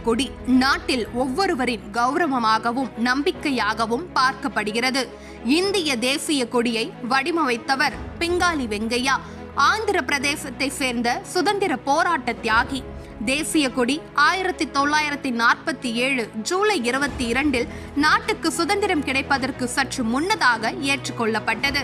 கொடி நாட்டில் ஒவ்வொருவரின் கௌரவமாகவும் நம்பிக்கையாகவும் பார்க்கப்படுகிறது. இந்திய தேசிய கொடியை வடிவமைத்தவர் பிங்காலி வெங்கையா, ஆந்திர பிரதேசத்தை சேர்ந்த சுதந்திர போராட்ட தியாகி. தேசிய கொடி 1947 ஜூலை 22 நாட்டுக்கு சுதந்திரம் கிடைப்பதற்கு சற்று முன்னதாக ஏற்றுக்கொள்ளப்பட்டது.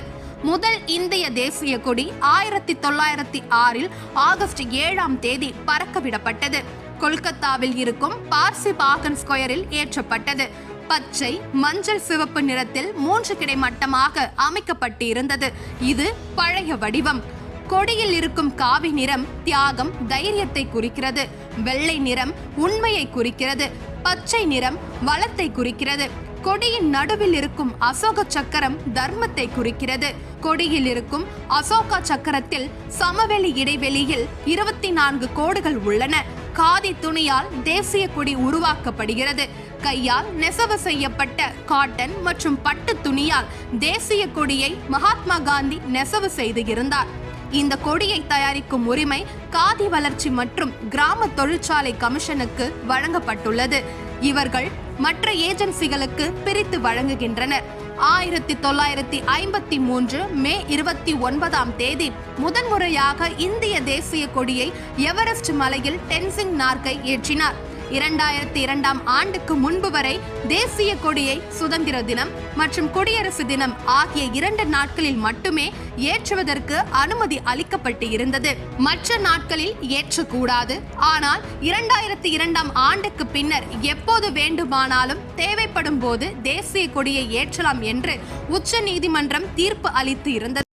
முதல் இந்திய தேசிய கொடி 1906 ஆகஸ்ட் 7 பறக்கவிடப்பட்டது. கொல்கத்தாவில் இருக்கும் பார்சி பாகன் ஸ்கொயரில் ஏற்றப்பட்டது. பச்சை, மஞ்சள், சிவப்பு நிறத்தில் 3 கிடைமட்டமாக அமைக்கப்பட்டு இருந்தது. இது பழைய வடிவம். கொடியில் இருக்கும் காவி நிறம் தியாகம், தைரியத்தை குறிக்கிறது. வெள்ளை நிறம் உண்மையை குறிக்கிறது. பச்சை நிறம் வளத்தை குறிக்கிறது. கொடியின் நடுவில் இருக்கும் அசோக சக்கரம் தர்மத்தை குறிக்கிறது. கொடியில் இருக்கும் அசோகா சக்கரத்தில் சமவெளி இடைவெளியில் 24 கோடுகள் உள்ளன. காதி துணியால் தேசிய கொடி உருவாக்கப்படுகிறது. கையால் நெசவு செய்யப்பட்ட காட்டன் மற்றும் பட்டு துணியால் தேசிய கொடியை மகாத்மா காந்தி நெசவு செய்து இருந்தார். இந்த கொடியை தயாரிக்கும் உரிமை காதி வளர்ச்சி மற்றும் கிராம தொழிற்சாலை கமிஷனுக்கு வழங்கப்பட்டுள்ளது. இவர்கள் மற்ற ஏஜென்சிகளுக்கு பிரித்து வழங்குகின்றனர். 1953 மே 29 முதன்முறையாக இந்திய தேசிய கொடியை எவரெஸ்ட் மலையில் டென்சிங் நார்கை ஏற்றினார். 2002 ஆண்டுக்கு முன்பு வரை தேசிய கொடியை சுதந்திர தினம் மற்றும் குடியரசு தினம் ஆகிய 2 நாட்களில் மட்டுமே ஏற்றுவதற்கு அனுமதி அளிக்கப்பட்டு இருந்தது. மற்ற நாட்களில் ஏற்றக்கூடாது. ஆனால் 2002 ஆண்டுக்கு பின்னர் எப்போது வேண்டுமானாலும் தேவைப்படும் போது தேசிய கொடியை ஏற்றலாம் என்று உச்ச நீதிமன்றம் தீர்ப்பு அளித்து இருந்தது.